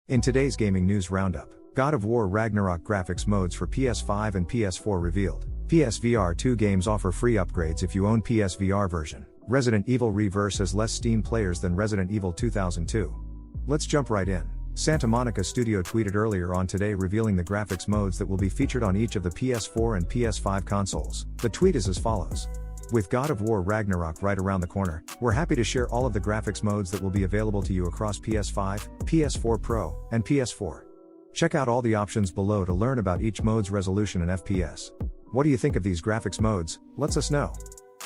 In today's gaming news roundup, God of War Ragnarok graphics modes for PS5 and PS4 revealed. PSVR 2 games offer free upgrades if you own PSVR version. Resident Evil Reverse has less Steam players than Resident Evil 2002. Let's jump right in. Santa Monica Studio tweeted earlier on today revealing the graphics modes that will be featured on each of the PS4 and PS5 consoles. The tweet is as follows. With God of War Ragnarok right around the corner, we're happy to share all of the graphics modes that will be available to you across PS5, PS4 Pro, and PS4. Check out all the options below to learn about each mode's resolution and FPS. What do you think of these graphics modes? Let us know.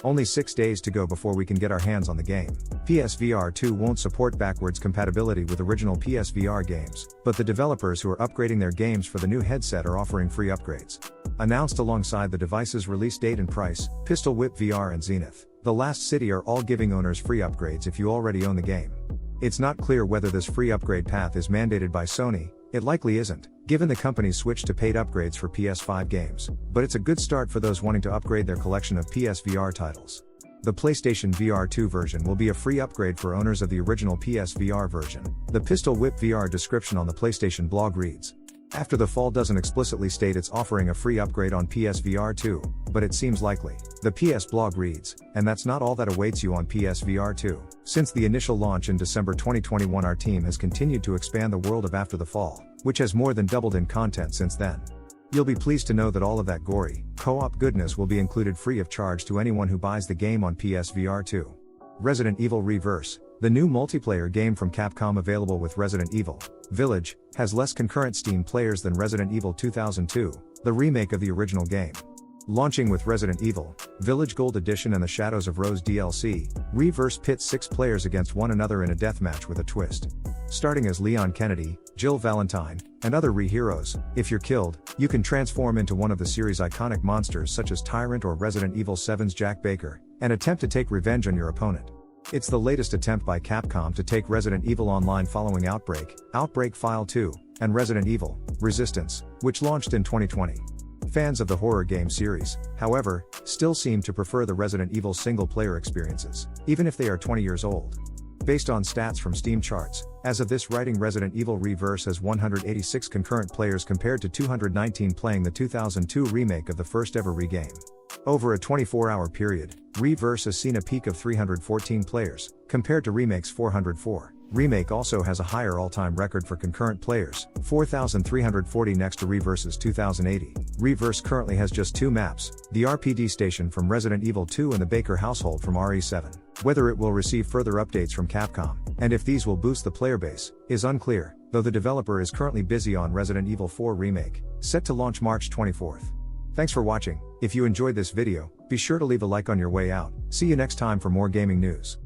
Only 6 days to go before we can get our hands on the game. PSVR 2 won't support backwards compatibility with original PSVR games, but the developers who are upgrading their games for the new headset are offering free upgrades. Announced alongside the device's release date and price, Pistol Whip VR and Zenith, The Last City are all giving owners free upgrades if you already own the game. It's not clear whether this free upgrade path is mandated by Sony. It likely isn't, given the company's switch to paid upgrades for PS5 games, but it's a good start for those wanting to upgrade their collection of PSVR titles. The PlayStation VR 2 version will be a free upgrade for owners of the original PSVR version. The Pistol Whip VR description on the PlayStation blog reads, "After the fall doesn't explicitly state it's offering a free upgrade on PSVR 2, but it seems likely." The PS blog reads, "And that's not all that awaits you on PSVR 2. Since the initial launch in December 2021, our team has continued to expand the world of After the Fall, which has more than doubled in content since then. You'll be pleased to know that all of that gory, co-op goodness will be included free of charge to anyone who buys the game on PSVR 2. Resident Evil Reverse, the new multiplayer game from Capcom available with Resident Evil Village, has less concurrent Steam players than Resident Evil 2002, the remake of the original game. Launching with Resident Evil Village Gold Edition and the Shadows of Rose DLC, Reverse pits 6 players against one another in a deathmatch with a twist. Starting as Leon Kennedy, Jill Valentine, and other heroes, if you're killed, you can transform into one of the series' iconic monsters such as Tyrant or Resident Evil 7's Jack Baker, and attempt to take revenge on your opponent. It's the latest attempt by Capcom to take Resident Evil online following Outbreak, Outbreak File 2, and Resident Evil Resistance, which launched in 2020. Fans of the horror game series, however, still seem to prefer the Resident Evil single-player experiences, even if they are 20 years old. Based on stats from Steam charts, as of this writing, Resident Evil Reverse has 186 concurrent players compared to 219 playing the 2002 remake of the first ever re-game. Over a 24-hour period, Reverse has seen a peak of 314 players, compared to Remake's 404. Remake also has a higher all-time record for concurrent players, 4,340 next to Reverse's 2,080. Reverse currently has just 2 maps, the RPD station from Resident Evil 2 and the Baker household from RE7. Whether it will receive further updates from Capcom, and if these will boost the player base, is unclear, though the developer is currently busy on Resident Evil 4 Remake, set to launch March 24th. Thanks for watching. If you enjoyed this video, be sure to leave a like on your way out. See you next time for more gaming news.